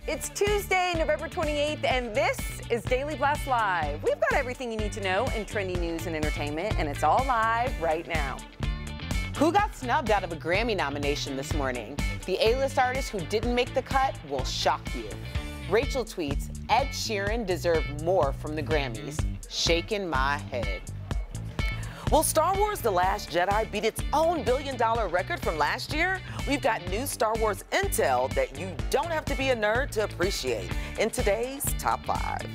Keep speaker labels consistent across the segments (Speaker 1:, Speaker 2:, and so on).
Speaker 1: It's Tuesday, November 28th, and this is Daily Blast Live. We've got everything you need to know in trending news and entertainment, and it's all live right now. Who got snubbed out of a Grammy nomination this morning? The A-list artist who didn't make the cut will shock you. Rachel tweets, Ed Sheeran deserved more from the Grammys. Shaking my head.
Speaker 2: Will Star Wars The Last Jedi beat its own billion-dollar record from last year? We've got new Star Wars intel that you don't have to be a nerd to appreciate in today's Top 5.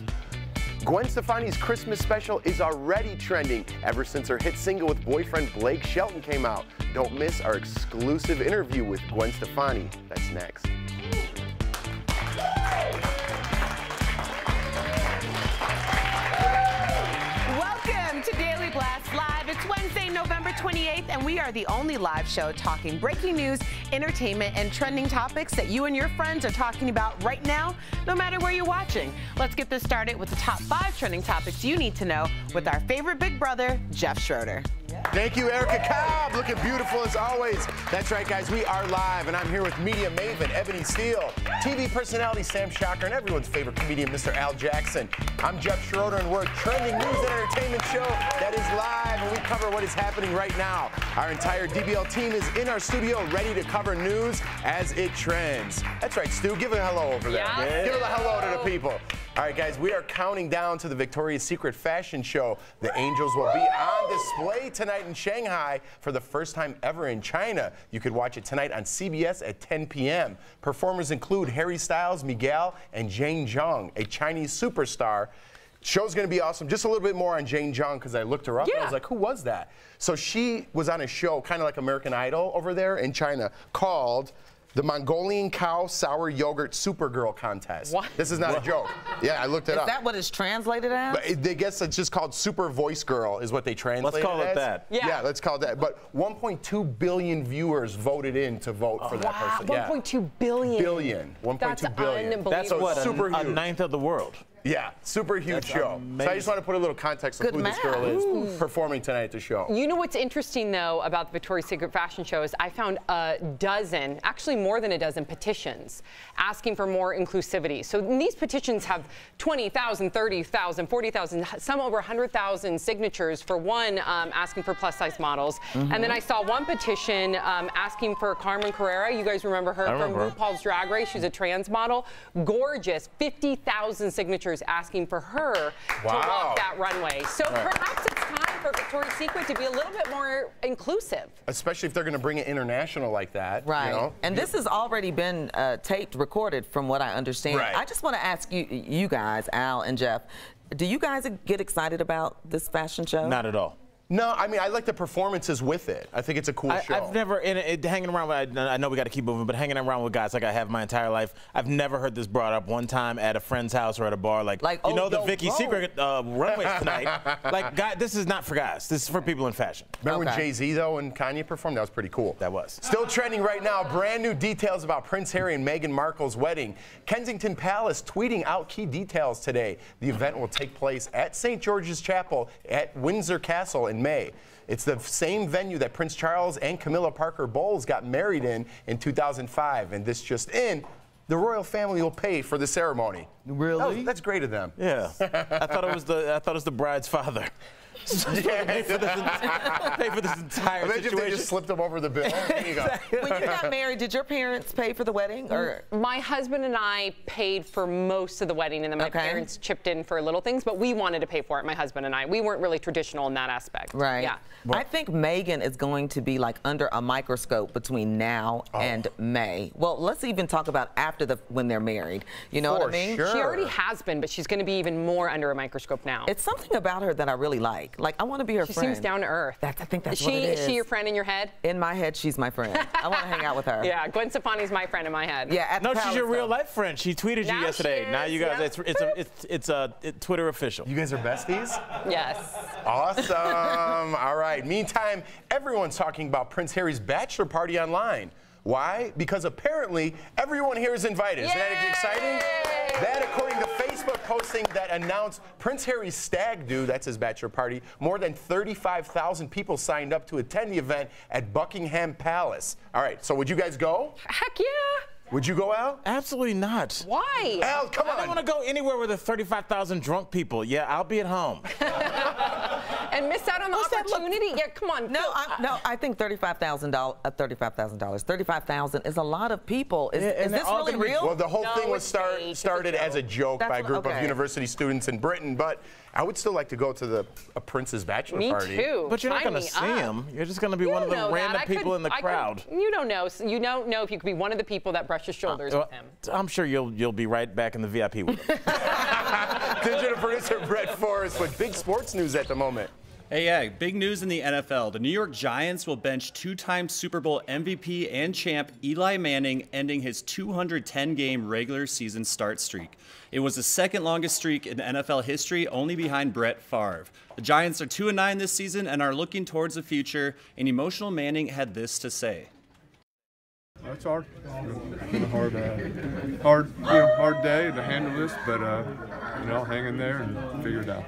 Speaker 3: Gwen Stefani's Christmas special is already trending ever since her hit single with boyfriend Blake Shelton came out. Don't miss our exclusive interview with Gwen Stefani. That's next.
Speaker 1: Welcome to Daily Blast Live. It's Wednesday, November 28th, and we are the only live show talking breaking news, entertainment, and trending topics that you and your friends are talking about right now, no matter where you're watching. Let's get this started with the top 5 trending topics you need to know with our favorite big brother, Jeff Schroeder.
Speaker 3: Thank you, Erica Cobb. Looking beautiful as always. That's right, guys. We are live, and I'm here with media maven Ebony Steele, TV personality Sam Shocker, and everyone's favorite comedian, Mr. Al Jackson. I'm Jeff Schroeder, and we're a trending news and entertainment show that is live, and we cover what is happening right now. Our entire DBL team is in our studio ready to cover news as it trends. That's right, Stu. Give a hello over there.
Speaker 1: Yeah.
Speaker 3: Give a hello to the people. All right, guys, we are counting down to the Victoria's Secret fashion show. The Angels will be on display tonight in Shanghai for the first time ever in China. You could watch it tonight on CBS at 10 p.m. Performers include Harry Styles, Miguel, and Jane Zhang, a Chinese superstar. Show's going to be awesome. Just a little bit more on Jane Zhang because I looked her up and I was like, who was that? So she was on a show kind of like American Idol over there in China called the Mongolian Cow Sour Yogurt Supergirl Contest.
Speaker 2: What?
Speaker 3: This is not a joke. Yeah, I looked it up.
Speaker 2: Is that what it's translated as?
Speaker 3: But they guess it's just called Super Voice Girl is what they translate
Speaker 4: Let's call it
Speaker 3: as.
Speaker 4: that.
Speaker 3: Yeah, let's call it that. But 1.2 billion viewers voted in to vote for that person. Yeah.
Speaker 1: 1.2 billion.
Speaker 3: Billion. 1.2 billion.
Speaker 1: Unbelievable.
Speaker 4: That's what,
Speaker 3: super
Speaker 4: a
Speaker 3: huge.
Speaker 4: ninth of the world.
Speaker 3: Yeah, super huge
Speaker 4: That's
Speaker 3: show.
Speaker 4: amazing.
Speaker 3: So I just want to put a little context of who this girl is performing tonight at the show.
Speaker 1: You know what's interesting, though, about the Victoria's Secret fashion show is I found a dozen, actually more than a dozen petitions asking for more inclusivity. So these petitions have 20,000, 30,000, 40,000, some over 100,000 signatures for one asking for plus-size models. And then I saw one petition asking for Carmen Carrera. You guys remember her from RuPaul's Drag Race. She's a trans model. Gorgeous. 50,000 signatures asking for her to walk that runway. So perhaps it's time for Victoria's Secret to be a little bit more inclusive.
Speaker 3: Especially if they're going to bring it international like that.
Speaker 2: Right.
Speaker 3: You know?
Speaker 2: And this has already been taped, recorded, from what I understand.
Speaker 3: Right.
Speaker 2: I just want to ask you guys, Al and Jeff, do you guys get excited about this fashion show?
Speaker 4: Not at all.
Speaker 3: No, I mean, I like the performances with it. I think it's a cool show.
Speaker 4: I've never, hanging around with, I know we got to keep moving, but hanging around with guys like I have my entire life, I've never heard this brought up one time at a friend's house or at a bar. Like you know, the Vicky's Secret runways tonight. Like, God, this is not for guys. This is for people in fashion.
Speaker 3: Remember when Jay-Z, though, and Kanye performed? That was pretty cool.
Speaker 4: That was.
Speaker 3: Still trending right now, brand new details about Prince Harry and Meghan Markle's wedding. Kensington Palace tweeting out key details today. The event will take place at St. George's Chapel at Windsor Castle in May. It's the same venue that Prince Charles and Camilla Parker Bowles got married in 2005. And this just in, the royal family will pay for the ceremony.
Speaker 2: Really?
Speaker 3: That's great of them.
Speaker 4: Yeah. I thought it was the bride's father. Pay for this entire
Speaker 3: Imagine
Speaker 4: situation.
Speaker 3: if they just slipped them over the bill. There you go.
Speaker 2: When you got married, did your parents pay for the wedding? Or?
Speaker 1: My husband and I paid for most of the wedding, and then my parents chipped in for little things, but we wanted to pay for it, my husband and I. We weren't really traditional in that aspect.
Speaker 2: Right.
Speaker 1: Yeah.
Speaker 2: I think Meghan is going to be like under a microscope between now and May. Well, let's even talk about after when they're married. You know what I mean?
Speaker 3: Sure.
Speaker 1: She already has been, but she's going to be even more under a microscope now.
Speaker 2: It's something about her that I really like. Like, I want to be her friend.
Speaker 1: She seems down to earth.
Speaker 2: I think that's what it is.
Speaker 1: Is she your friend in your head?
Speaker 2: In my head, she's my friend. I want to hang out with her.
Speaker 1: Yeah, Gwen Stefani's my friend in my head.
Speaker 2: Yeah, at the
Speaker 4: No, she's your
Speaker 2: palace,
Speaker 4: real life friend. She tweeted you yesterday. Now you guys, it's Twitter official.
Speaker 3: You guys are besties?
Speaker 1: Yes.
Speaker 3: Awesome. All right. Meantime, everyone's talking about Prince Harry's bachelor party online. Why? Because apparently everyone here is invited. Isn't that exciting? That, according to Facebook posting that announced Prince Harry's stag do, that's his bachelor party, more than 35,000 people signed up to attend the event at Buckingham Palace. All right, so would you guys go?
Speaker 1: Heck yeah.
Speaker 3: Would you go, Al?
Speaker 4: Absolutely not.
Speaker 1: Why?
Speaker 3: Al, come on.
Speaker 4: I don't want to go anywhere with 35,000 drunk people. Yeah, I'll be at home.
Speaker 1: And miss out on the opportunity? Yeah, come on.
Speaker 2: No, I think $35,000. $35,000 is a lot of people. Is this really real?
Speaker 3: Well, the whole thing was started as a joke by a group of university students in Britain, but I would still like to go to a prince's bachelor party.
Speaker 1: Me too.
Speaker 4: But you're not going to see him. You're just going to be one of the random people in the crowd.
Speaker 1: You don't know. You don't know if you could be one of the people that brushes shoulders with him.
Speaker 4: I'm sure you'll be right back in the VIP with him.
Speaker 3: Digital producer Brett Forrest with big sports news at the moment.
Speaker 5: Hey, yeah, big news in the NFL. The New York Giants will bench two-time Super Bowl MVP and champ Eli Manning, ending his 210-game regular season start streak. It was the second longest streak in NFL history, only behind Brett Favre. The Giants are 2-9 this season and are looking towards the future. An emotional Manning had this to say.
Speaker 6: It's hard. It's been a hard day to handle this, but hang in there and figure it out.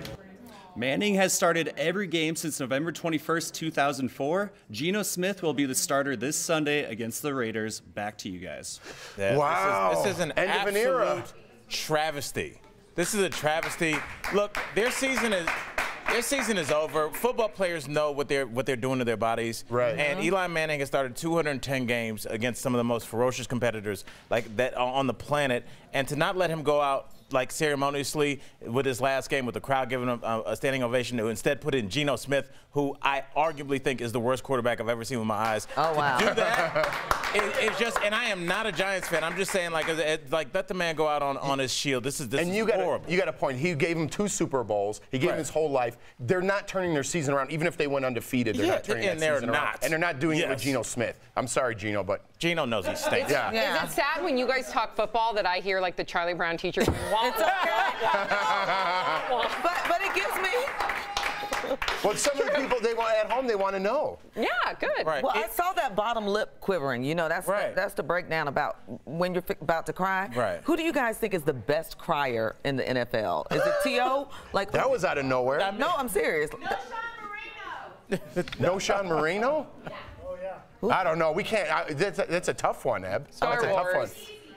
Speaker 5: Manning has started every game since November 21st, 2004. Geno Smith will be the starter this Sunday against the Raiders. Back to you guys.
Speaker 4: Yeah,
Speaker 3: wow.
Speaker 4: This is an
Speaker 3: End of an era.
Speaker 4: absolute travesty. This is a travesty. Look, their season is over. Football players know what they're doing to their bodies.
Speaker 3: Right.
Speaker 4: And Eli Manning has started 210 games against some of the most ferocious competitors like that on the planet, and to not let him go out like ceremoniously with his last game with the crowd giving him a standing ovation, to instead put in Geno Smith, who I arguably think is the worst quarterback I've ever seen with my eyes.
Speaker 2: Oh, wow.
Speaker 4: To do that, it's just, and I am not a Giants fan. I'm just saying, like let the man go out on his shield. This is horrible.
Speaker 3: You got a point. He gave him 2 Super Bowls. He gave him his whole life. They're not turning their season around. Even if they went undefeated, they're not turning their season around. And they're not doing it with Geno Smith. I'm sorry, Geno, but
Speaker 4: Geno knows he stinks.
Speaker 1: Is it sad when you guys talk football that I hear like the Charlie Brown teacher? It's okay.
Speaker 2: But it gives me.
Speaker 3: Well, some of the people at home, they want to know.
Speaker 1: Yeah, good.
Speaker 4: Right.
Speaker 2: Well, I saw that bottom lip quivering. You know, that's the breakdown about when you're about to cry.
Speaker 4: Right.
Speaker 2: Who do you guys think is the best crier in the NFL? Is it T.O.? Like
Speaker 3: that was out of nowhere.
Speaker 2: No, I'm serious.
Speaker 3: No Sean Marino? Yeah. Oh, yeah. I don't know. We can't. That's a tough one, Eb. That's a tough one.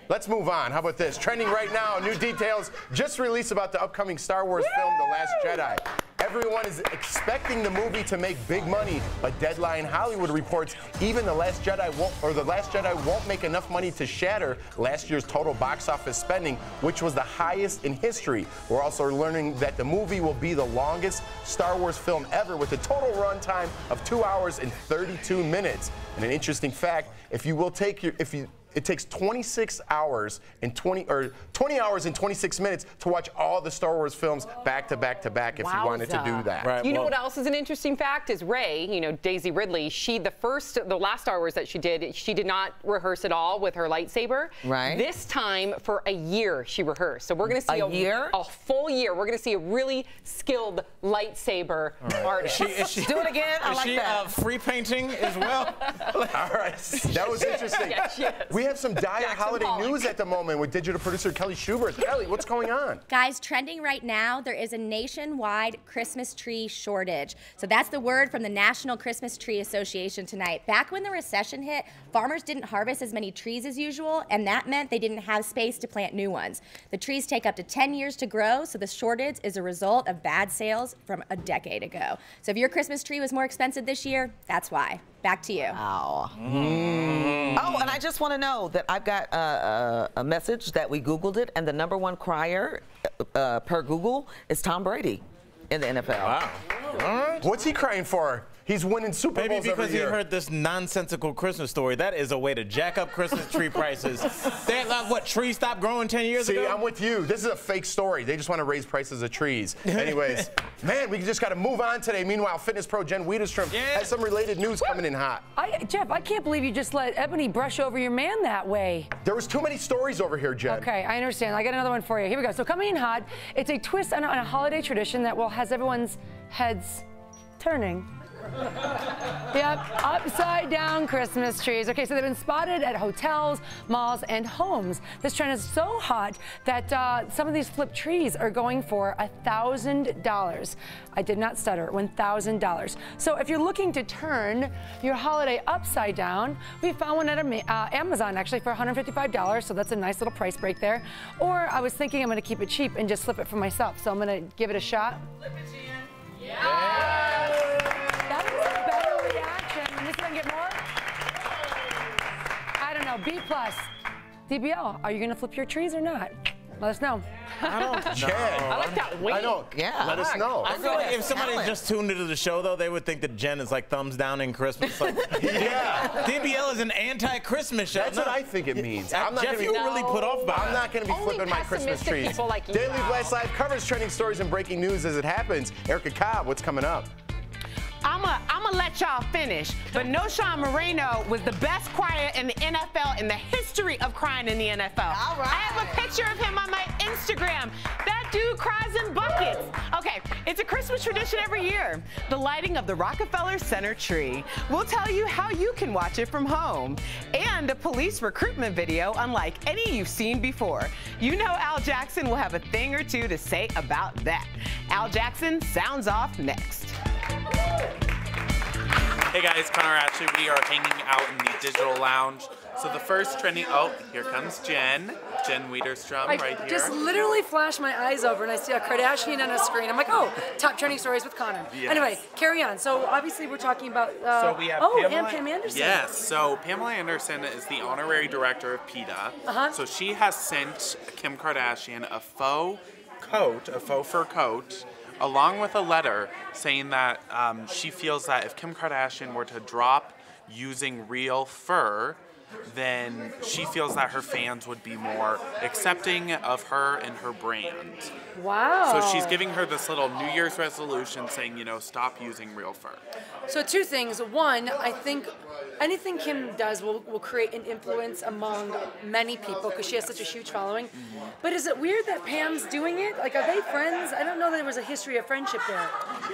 Speaker 3: Let's move on. How about this? Trending right now, new details just released about the upcoming Star Wars film, The Last Jedi. Everyone is expecting the movie to make big money, but Deadline Hollywood reports even The Last Jedi won't make enough money to shatter last year's total box office spending, which was the highest in history. We're also learning that the movie will be the longest Star Wars film ever, with a total runtime of 2 hours and 32 minutes. And an interesting fact, it takes 26 hours and 20 hours and 26 minutes to watch all the Star Wars films back to back to back if you wanted to do that.
Speaker 4: Right,
Speaker 1: you know what else is an interesting fact is Rey, Daisy Ridley, the last Star Wars that she did not rehearse at all with her lightsaber. Right. This time for a year she rehearsed. So we're going to see a full year. We're going to see a really skilled lightsaber artist.
Speaker 2: Do it again. I like that.
Speaker 4: Is she free painting as well?
Speaker 3: All right. That was interesting.
Speaker 1: Yes, she is.
Speaker 3: We have some dire holiday news at the moment with digital producer Kelly Schubert. Kelly, what's going on?
Speaker 7: Guys, trending right now, there is a nationwide Christmas tree shortage. So that's the word from the National Christmas Tree Association tonight. Back when the recession hit, farmers didn't harvest as many trees as usual, and that meant they didn't have space to plant new ones. The trees take up to 10 years to grow, so the shortage is a result of bad sales from a decade ago. So if your Christmas tree was more expensive this year, that's why. Back to you.
Speaker 2: Oh, and I just want to know that I've got a message that we Googled it, and the #1 crier per Google is Tom Brady in the NFL.
Speaker 3: Wow. All right. What's he crying for? He's winning Super Bowls
Speaker 4: Maybe because
Speaker 3: every year.
Speaker 4: he heard this nonsensical Christmas story. That is a way to jack up Christmas tree prices. Trees stopped growing 10 years ago?
Speaker 3: See, I'm with you. This is a fake story. They just want to raise prices of trees. Anyways, man, we just got to move on today. Meanwhile, fitness pro Jen Wiederstrom has some related news coming in hot.
Speaker 8: Jeff, I can't believe you just let Ebony brush over your man that way.
Speaker 3: There was too many stories over here, Jen.
Speaker 8: Okay, I understand. I got another one for you. Here we go. So coming in hot, it's a twist on a holiday tradition that has everyone's heads turning. Yep, upside down Christmas trees. Okay, so they've been spotted at hotels, malls, and homes. This trend is so hot that some of these flipped trees are going for $1,000. I did not stutter, $1,000. So if you're looking to turn your holiday upside down, we found one at Amazon actually for $155, so that's a nice little price break there. Or I was thinking I'm gonna keep it cheap and just flip it for myself, so I'm gonna give it a shot. Flip it, Jan. Yeah! That was a better reaction. Let me see if I can get more. I don't know, B+. DBL, are you gonna flip your trees or not? Let us know.
Speaker 4: I don't know.
Speaker 3: Jen.
Speaker 1: I like that weight.
Speaker 3: I know.
Speaker 2: Yeah.
Speaker 3: Let us know.
Speaker 4: I feel like if somebody just tuned into the show, though, they would think that Jen is like thumbs down in Christmas. Like,
Speaker 3: Yeah.
Speaker 4: DBL is an anti-Christmas show.
Speaker 3: That's what I think it means. I'm not
Speaker 4: Jeff,
Speaker 3: gonna
Speaker 4: you
Speaker 3: be,
Speaker 4: really put off by
Speaker 3: I'm not going to be
Speaker 1: Only
Speaker 3: flipping my Christmas
Speaker 1: pessimistic
Speaker 3: trees.
Speaker 1: people like you.
Speaker 3: Daily Blast Live covers trending stories and breaking news as it happens. Erica Cobb, what's coming up?
Speaker 9: I'm gonna let y'all finish, but Knowshon Moreno was the best crier in the NFL in the history of crying in the NFL.
Speaker 2: All right.
Speaker 9: I have a picture of him on my Instagram. That dude cries in buckets. Okay, it's a Christmas tradition every year, the lighting of the Rockefeller Center tree. We'll tell you how you can watch it from home, and a police recruitment video unlike any you've seen before. You know Al Jackson will have a thing or two to say about that. Al Jackson sounds off next.
Speaker 10: Hey guys, Connor Ashley. We are hanging out in the digital lounge. So the first trending, oh, here comes Jen Wiederstrom right here.
Speaker 8: I just literally flashed my eyes over and I see a Kardashian on a screen. I'm like, oh, top trending stories with Connor.
Speaker 10: Yes.
Speaker 8: Anyway, carry on. So obviously we're talking about,
Speaker 10: So we have
Speaker 8: and Pam Anderson.
Speaker 10: Yes, so Pamela Anderson is the honorary director of PETA. So she has sent Kim Kardashian a faux fur coat, along with a letter saying that she feels that if Kim Kardashian were to drop using real fur, then she feels that her fans would be more accepting of her and her brand.
Speaker 8: Wow.
Speaker 10: So she's giving her this little New Year's resolution saying, you know, stop using real fur.
Speaker 8: So two things. One, I think anything Kim does will create an influence among many people because she has such a huge following. But is it weird that Pam's doing it? Like, are they friends? I don't know that there was a history of friendship there.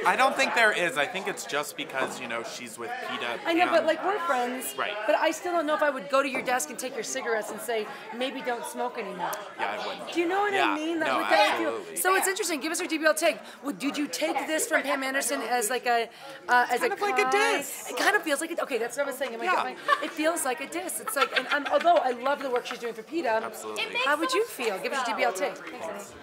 Speaker 10: I don't think there is. I think it's just because, you know, she's with PETA.
Speaker 8: I know, but like we're friends.
Speaker 10: Right.
Speaker 8: But I still don't know if I would go to your desk and take your cigarettes and say, maybe don't smoke anymore.
Speaker 10: Yeah, I wouldn't.
Speaker 8: Do you know what I mean?
Speaker 10: No,
Speaker 8: would that feel-
Speaker 10: absolutely.
Speaker 8: So it's interesting. Give us your DBL take. Did you take this from Pam Anderson as like a as
Speaker 10: kind of like a diss?
Speaker 8: It kind of feels like it. Okay, that's what I was saying. It feels like a diss. It's like, and although I love the work she's doing for PETA,
Speaker 10: Absolutely.
Speaker 8: how would you feel? Give us your DBL take. Thanks,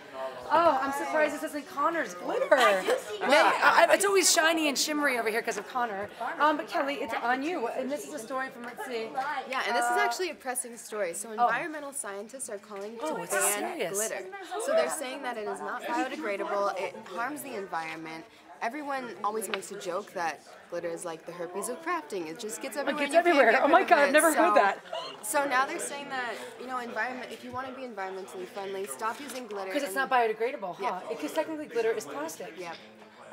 Speaker 8: oh, I'm surprised this isn't Connor's glitter. It's always shiny and shimmery over here because of Connor. But Kelly, it's on you. And this is a story from, let's see.
Speaker 11: Yeah, and this is actually a pressing story. So environmental scientists are calling to ban glitter. So they're saying that it is not biodegradable, it harms the environment. Everyone always makes a joke that glitter is like the herpes of crafting. It just gets everywhere.
Speaker 8: It gets everywhere. Oh my God, I've never heard that.
Speaker 11: So now they're saying that, you know, if you want to be environmentally friendly, stop using glitter.
Speaker 8: Because it's not biodegradable, huh? Because technically glitter is plastic.
Speaker 11: Yeah.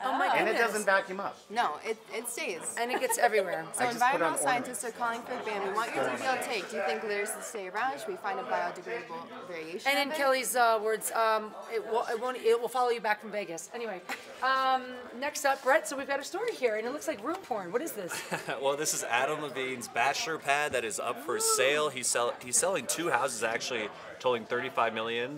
Speaker 8: Oh my goodness.
Speaker 12: And it doesn't vacuum up.
Speaker 11: No, it stays.
Speaker 8: And it gets everywhere.
Speaker 11: So environmental scientists are calling for a ban. We want your DBL take. Do you think glitter should stay around? Should we find a biodegradable variation?
Speaker 8: And in Kelly's words, it will follow you back from Vegas. Anyway, next up, Brett. So we've got a story here, and it looks like room porn. What is this?
Speaker 13: Well, this is Adam Levine's bachelor pad that is up for sale. He's selling 2 houses actually, totaling $35 million,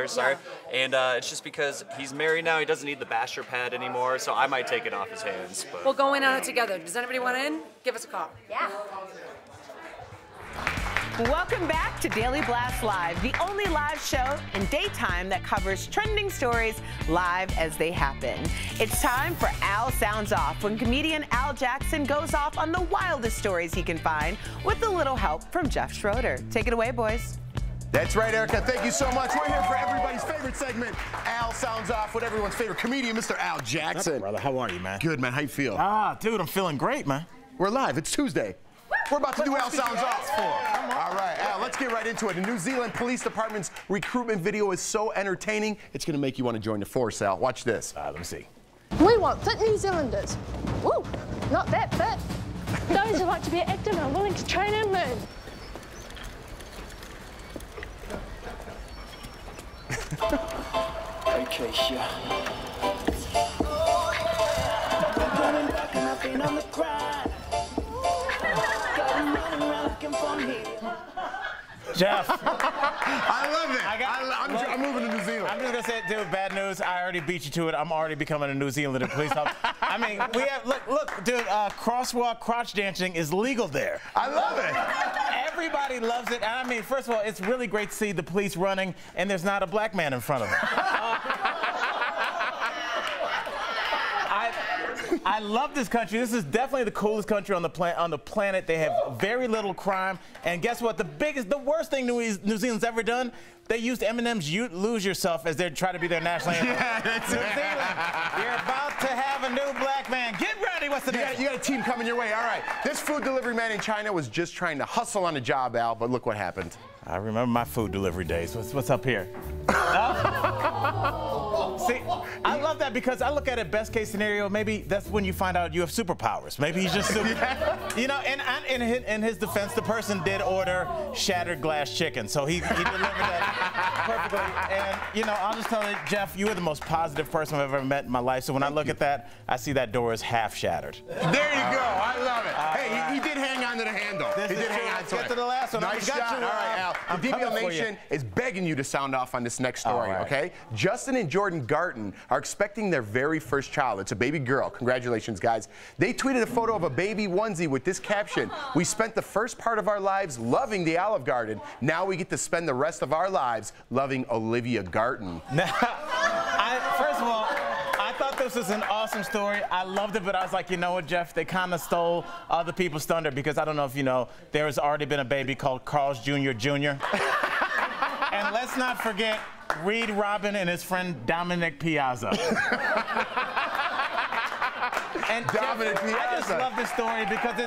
Speaker 13: sorry. And it's just because he's married now, he doesn't need the bachelor pad anymore, so I might take it off his hands. But
Speaker 8: we'll go in on it together. Does anybody want in? Give us a call.
Speaker 7: Yeah.
Speaker 9: Welcome back to Daily Blast Live, the only live show in daytime that covers trending stories live as they happen. It's time for Al Sounds Off, when comedian Al Jackson goes off on the wildest stories he can find with a little help from Jeff Schroeder. Take it away, boys.
Speaker 3: That's right, Erica. Thank you so much. We're here for everybody's favorite segment, Al Sounds Off, with everyone's favorite comedian, Mr. Al Jackson.
Speaker 4: Up, brother, how are you, man?
Speaker 3: Good, man. How you feel?
Speaker 4: Dude, I'm feeling great, man.
Speaker 3: We're live. It's Tuesday. We're about to do Al Sounds Off. All right, Al, let's get right into it. The New Zealand Police Department's recruitment video is so entertaining, it's going to make you want to join the force, Al. Watch this.
Speaker 4: Let me see.
Speaker 14: We want fit New Zealanders. Woo, not that fit. Those who like to be active and are willing to train and learn.
Speaker 15: Okay, sure.
Speaker 12: Sipping on the grind. Got 'em running around looking for me.
Speaker 4: Jeff.
Speaker 3: I love it. I'm moving to New Zealand.
Speaker 4: I'm just going to say, dude, bad news. I already beat you to it. I'm already becoming a New Zealander. Please help. I mean, we have, look, dude, crosswalk crotch dancing is legal there.
Speaker 3: I love it.
Speaker 4: Everybody loves it. And I mean, first of all, it's really great to see the police running and there's not a black man in front of them. I love this country. This is definitely the coolest country on the planet. They have very little crime. And guess what? The worst thing New Zealand's ever done, they used Eminem's "You Lose Yourself" as they try to be their national anthem.
Speaker 3: Yeah, that's
Speaker 4: New Zealand, you're about to have a new black man. Get ready. What's the next?
Speaker 3: You got a team coming your way. All right. This food delivery man in China was just trying to hustle on a job, Al, but look what happened.
Speaker 4: I remember my food delivery days. What's up here? See, I love that because I look at it best case scenario. Maybe that's when you find out you have superpowers. Maybe he's just super, you know. And in his defense, the person did order shattered glass chicken, so he delivered that perfectly. And you know, I'll just tell you, Jeff, you are the most positive person I've ever met in my life. So when I look at that, I see that door is half shattered.
Speaker 3: There you go. I love it. Hey, he did hang on to the handle. He did hang on to it.
Speaker 4: Get to the last one.
Speaker 3: Nice shot. All right, Al. The DBL Nation is begging you to sound off on this next story, okay? Justin and Jordan Garten are expecting their very first child. It's a baby girl. Congratulations, guys. They tweeted a photo of a baby onesie with this caption: "We spent the first part of our lives loving the Olive Garden. Now we get to spend the rest of our lives loving Olivia Garten."
Speaker 4: Now, first of all, I thought this was an awesome story. I loved it, but I was like, you know what, Jeff? They kind of stole other people's thunder because I don't know if you know, there has already been a baby called Carl's Jr. Jr. And let's not forget Reed Robin and his friend Dominic Piazza. And
Speaker 3: Dominic
Speaker 4: Piazza. I just love this story because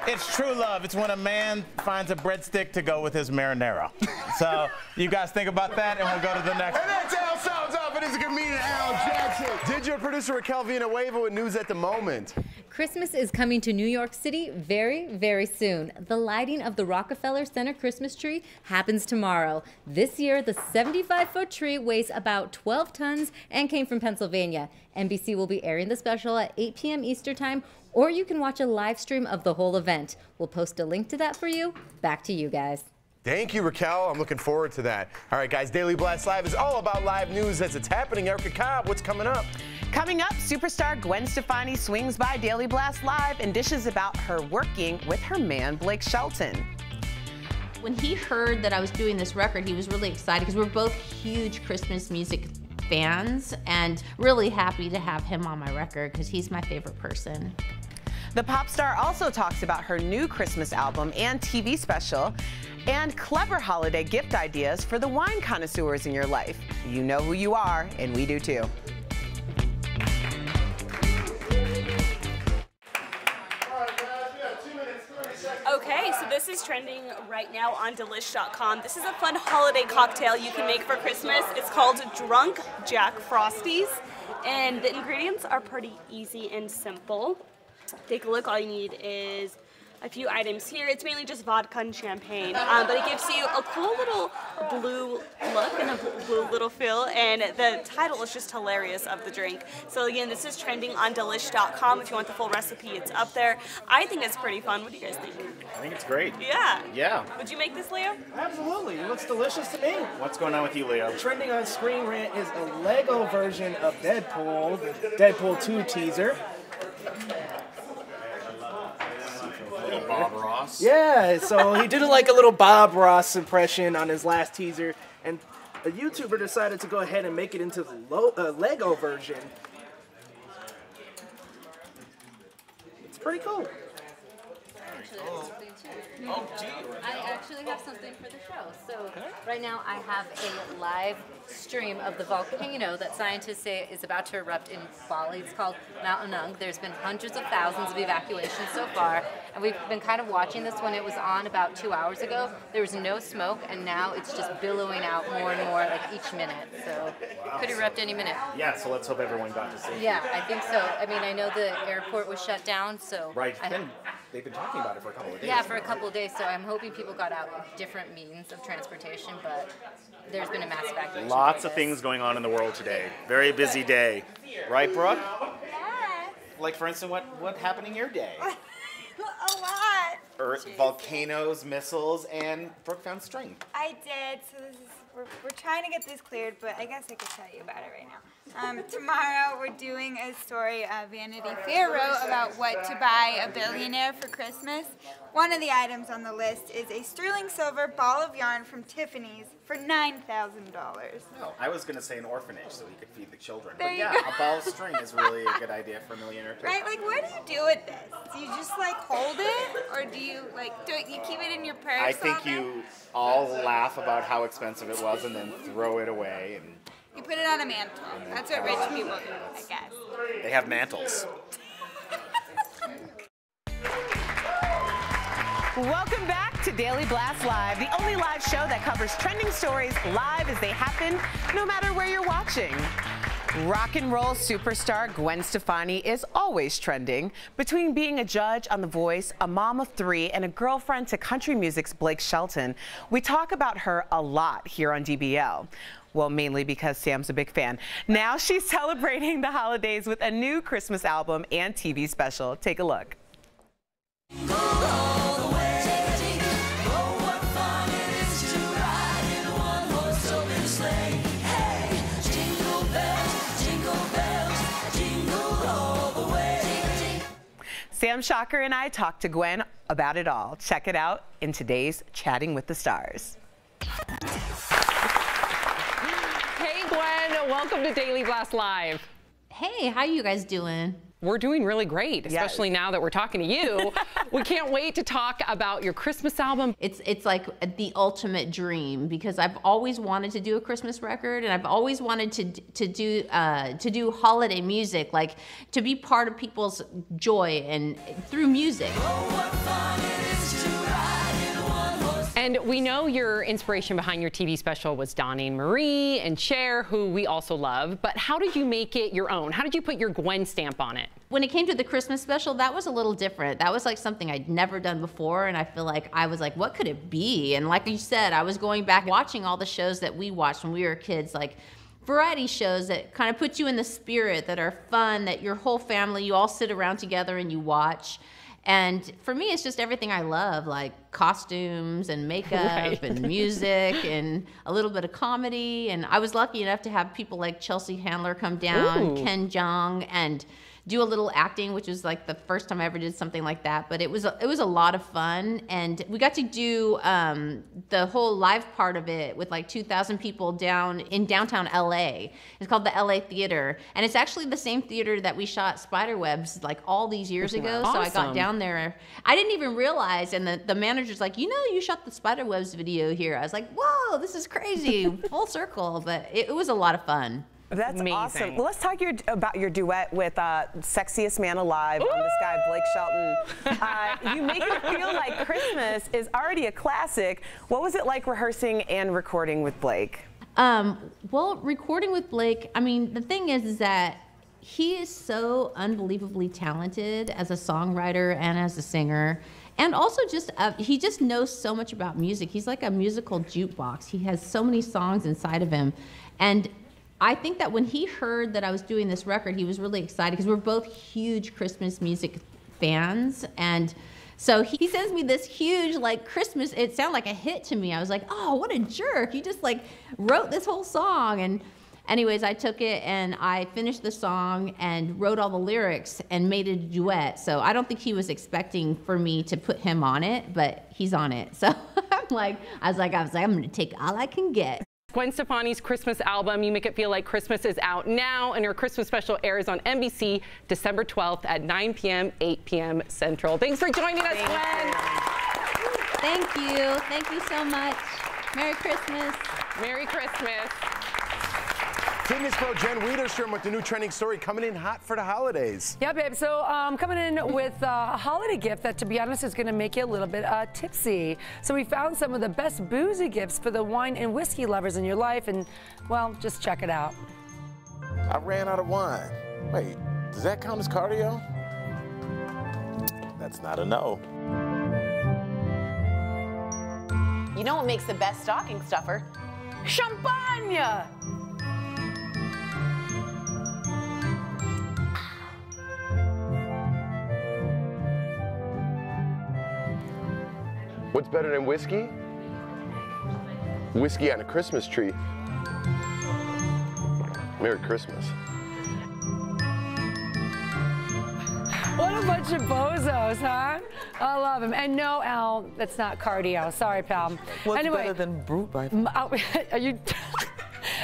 Speaker 4: it's true love. It's when a man finds a breadstick to go with his marinara. So you guys think about that, and we'll go to the next.
Speaker 3: And that's Al Sounds Off. It is a comedian, Al Jackson. Digital producer Raquel Villanueva with news at the moment.
Speaker 15: Christmas is coming to New York City very, very soon. The lighting of the Rockefeller Center Christmas tree happens tomorrow. This year, the 75-foot tree weighs about 12 tons and came from Pennsylvania. NBC will be airing the special at 8 p.m. Eastern Time, or you can watch a live stream of the whole event. We'll post a link to that for you. Back to you guys.
Speaker 3: Thank you, Raquel. I'm looking forward to that. All right, guys, Daily Blast Live is all about live news as it's happening. Erica Cobb, what's coming up?
Speaker 9: Coming up, superstar Gwen Stefani swings by Daily Blast Live and dishes about her working with her man, Blake Shelton.
Speaker 16: When he heard that I was doing this record, he was really excited because we're both huge Christmas music fans and really happy to have him on my record because he's my favorite person.
Speaker 9: The pop star also talks about her new Christmas album and TV special and clever holiday gift ideas for the wine connoisseurs in your life. You know who you are, and we do too.
Speaker 17: Okay, so this is trending right now on Delish.com. This is a fun holiday cocktail you can make for Christmas. It's called Drunk Jack Frosties, and the ingredients are pretty easy and simple. Take a look. All you need is a few items here. It's mainly just vodka and champagne, but it gives you a cool little blue look and a blue little feel, and the title is just hilarious of the drink. So again, this is trending on Delish.com. If you want the full recipe, it's up there. I think it's pretty fun. What do you guys think?
Speaker 18: I think it's great.
Speaker 17: Yeah.
Speaker 18: Yeah.
Speaker 17: Would you make this, Leo?
Speaker 18: Absolutely. It looks delicious to me. What's going on with you, Leo?
Speaker 19: Trending on Screen Rant is a Lego version of Deadpool, the Deadpool 2 teaser.
Speaker 18: Bob Ross.
Speaker 19: Yeah, so he did like a little Bob Ross impression on his last teaser, and a YouTuber decided to go ahead and make it into the Lego version. It's pretty cool.
Speaker 15: Oh, I actually have something for the show. So right now I have a live stream of the volcano that scientists say is about to erupt in Bali. It's called Mount Anung. There's been hundreds of thousands of evacuations so far, and we've been kind of watching this when it was on about 2 hours ago. There was no smoke, and now it's just billowing out more and more like each minute. So it could erupt any minute.
Speaker 18: Yeah, so let's hope everyone got to see.
Speaker 15: Yeah, I think so. I mean, I know the airport was shut down, so
Speaker 18: right. They've been talking about it for a couple of days.
Speaker 15: Yeah, for a couple of days. So I'm hoping people got out with different means of transportation, but there's been a mass evacuation.
Speaker 18: Lots of things going on in the world today. Very busy day. Right, Brooke? Like, for instance, what happened in your day?
Speaker 20: A lot.
Speaker 18: Earth, volcanoes, missiles, and Brooke found string.
Speaker 20: I did. So this is we're trying to get this cleared, but I guess I could tell you about it right now. Tomorrow we're doing a story Vanity Fair wrote about what to buy a billionaire for Christmas. One of the items on the list is a sterling silver ball of yarn from Tiffany's for $9,000.
Speaker 18: No, I was gonna say an orphanage so he could feed the children.
Speaker 20: There
Speaker 18: But
Speaker 20: you
Speaker 18: yeah,
Speaker 20: go.
Speaker 18: a ball of string is really a good idea for a millionaire too.
Speaker 20: Right? Like, what do you do with this? Do you just like hold it, or do you you keep it in your purse?
Speaker 18: I think
Speaker 20: all day?
Speaker 18: you all laugh about how expensive it was and then throw it away. And
Speaker 20: You put it on a mantle. That's what rich people do, I guess.
Speaker 18: they have mantles.
Speaker 9: Welcome back to Daily Blast Live, the only live show that covers trending stories live as they happen, no matter where you're watching. Rock and roll superstar Gwen Stefani is always trending. Between being a judge on The Voice, a mom of 3, and a girlfriend to country music's Blake Shelton, we talk about her a lot here on DBL. Well, mainly because Sam's a big fan. Now she's celebrating the holidays with a new Christmas album and TV special. Take a look. Sam Shocker and I talked to Gwen about it all. Check it out in today's Chatting with the Stars. Hey, Gwen, welcome to Daily Blast Live.
Speaker 16: Hey, how you guys doing?
Speaker 1: We're doing really great, especially now that we're talking to you. We can't wait to talk about your Christmas album.
Speaker 16: It's like the ultimate dream because I've always wanted to do a Christmas record, and I've always wanted to do holiday music, like to be part of people's joy and through music.
Speaker 1: And we know your inspiration behind your TV special was Donnie and Marie and Cher, who we also love. But how did you make it your own? How did you put your Gwen stamp on it?
Speaker 16: When it came to the Christmas special, that was a little different. That was like something I'd never done before, and I feel like I was like, what could it be? And like you said, I was going back watching all the shows that we watched when we were kids, like variety shows that kind of put you in the spirit, that are fun, that your whole family, you all sit around together and you watch. And for me, it's just everything I love, like costumes and makeup and music and a little bit of comedy. And I was lucky enough to have people like Chelsea Handler come down, Ken Jeong, and do a little acting, which was like the first time I ever did something like that. But it was a lot of fun, and we got to do the whole live part of it with like 2,000 people down in downtown LA. It's called the LA Theater, and it's actually the same theater that we shot Spiderwebs like all these years ago.
Speaker 1: Awesome.
Speaker 16: So I got down there. I didn't even realize, and the manager's like, you shot the Spiderwebs video here. I was like, whoa, this is crazy, full circle. But it was a lot of fun.
Speaker 2: That's
Speaker 1: amazing.
Speaker 2: awesome. Well, let's talk about your duet with Sexiest Man Alive on this guy, Blake Shelton. You make it feel like Christmas is already a classic. What was it like rehearsing and recording with Blake?
Speaker 16: Well, recording with Blake, I mean, the thing is that he is so unbelievably talented as a songwriter and as a singer. And also just, he just knows so much about music. He's like a musical jukebox. He has so many songs inside of him. And I think that when he heard that I was doing this record, he was really excited because we're both huge Christmas music fans. And so he sends me this huge, like, Christmas, it sounded like a hit to me. I was like, oh, what a jerk. You just, like, wrote this whole song. And anyways, I took it and I finished the song and wrote all the lyrics and made it a duet. So I don't think he was expecting for me to put him on it, but he's on it. So I was like, I'm going to take all I can get.
Speaker 1: Gwen Stefani's Christmas album, You Make It Feel Like Christmas, is out now, and her Christmas special airs on NBC December 12th at 9 p.m., 8 p.m. Central. Thanks for joining us, Gwen.
Speaker 16: Thank you. Thank you so much. Merry Christmas.
Speaker 1: Merry Christmas.
Speaker 3: Fitness pro Jen Wiederstrom with the new trending story coming in hot for the holidays.
Speaker 8: Yeah, babe. So coming in with a holiday gift that, to be honest, is going to make you a little bit tipsy. So we found some of the best boozy gifts for the wine and whiskey lovers in your life, and, well, just check it out.
Speaker 4: I ran out of wine. Wait, does that count as cardio? That's not a no.
Speaker 9: You know what makes the best stocking stuffer? Champagne!
Speaker 3: What's better than whiskey? Whiskey on a Christmas tree. Merry Christmas.
Speaker 8: What a bunch of bozos, huh? I love him. And no, Al, that's not cardio. Sorry, pal.
Speaker 2: What's
Speaker 8: anyway,
Speaker 2: better than Brute by
Speaker 8: are you?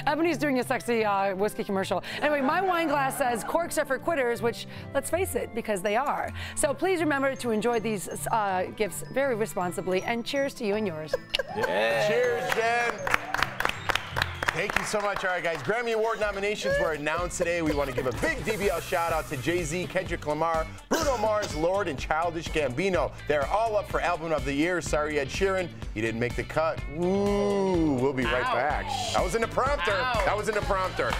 Speaker 8: Ebony's doing a sexy whiskey commercial. Anyway, my wine glass says corks are for quitters, which, let's face it, because they are. So please remember to enjoy these gifts very responsibly, and cheers to you and yours.
Speaker 3: Yeah. Cheers, Jen. Thank you so much. All right, guys, Grammy Award nominations were announced today. We want to give a big DBL shout out to Jay-Z, Kendrick Lamar, Bruno Mars, Lorde, and Childish Gambino. They're all up for Album of the Year. Sorry, Ed Sheeran, you didn't make the cut. Ooh, we'll be right back. That was in the prompter. That was in the prompter.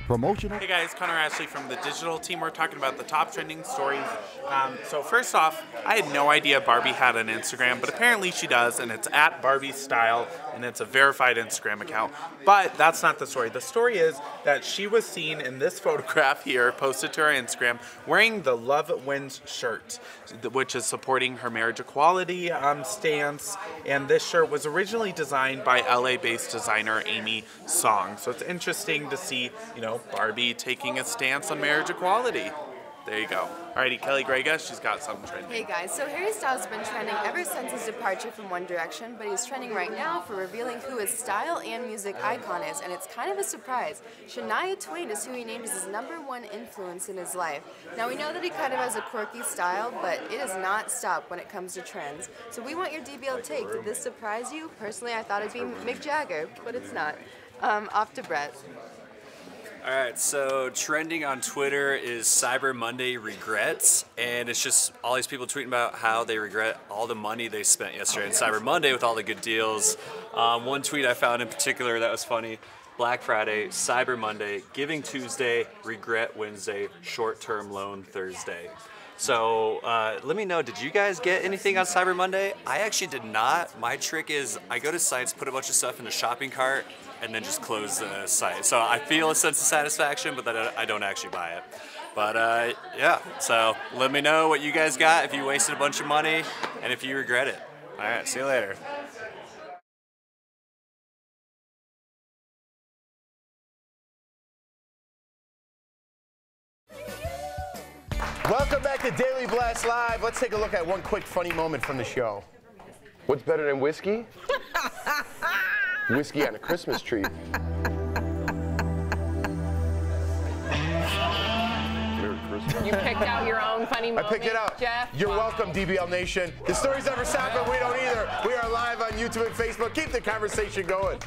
Speaker 10: Promotional. Hey guys, Connor Ashley from the digital team. We're talking about the top trending stories. So first off, I had no idea Barbie had an Instagram, but apparently she does, and it's at Barbie Style, and it's a verified Instagram account. But that's not the story. The story is that she was seen in this photograph here, posted to her Instagram, wearing the Love Wins shirt, which is supporting her marriage equality stance. And this shirt was originally designed by LA-based designer Amy Song. So it's interesting to see, you know, Barbie taking a stance on marriage equality. There you go. Alrighty, Kelly Grega, she's got something trending.
Speaker 11: Hey guys, so Harry Styles has been trending ever since his departure from One Direction, but he's trending right now for revealing who his style and music icon is, and it's kind of a surprise. Shania Twain is who he named as his #1 influence in his life. Now we know that he kind of has a quirky style, but it does not stop when it comes to trends. So we want your DBL take. Did this surprise you? Personally, I thought it'd be Mick Jagger, but it's not. Off to Brett.
Speaker 13: All right, so trending on Twitter is Cyber Monday regrets, and it's just all these people tweeting about how they regret all the money they spent yesterday on Cyber Monday with all the good deals. One tweet I found in particular that was funny: Black Friday, Cyber Monday, Giving Tuesday, Regret Wednesday, Short-Term Loan Thursday. So let me know, did you guys get anything on Cyber Monday? I actually did not. My trick is I go to sites, put a bunch of stuff in the shopping cart, and then just close the site. So I feel a sense of satisfaction, but then I don't actually buy it. But yeah, so let me know what you guys got, if you wasted a bunch of money, and if you regret it. All right, see you later.
Speaker 3: Welcome back to Daily Blast Live. Let's take a look at one quick funny moment from the show. What's better than whiskey? Whiskey on a Christmas tree. Merry Christmas.
Speaker 1: You picked out your own funny moment,
Speaker 3: I picked it out.
Speaker 1: Jeff.
Speaker 3: You're welcome, DBL Nation. The stories never stop, but we don't either. We are live on YouTube and Facebook. Keep the conversation going.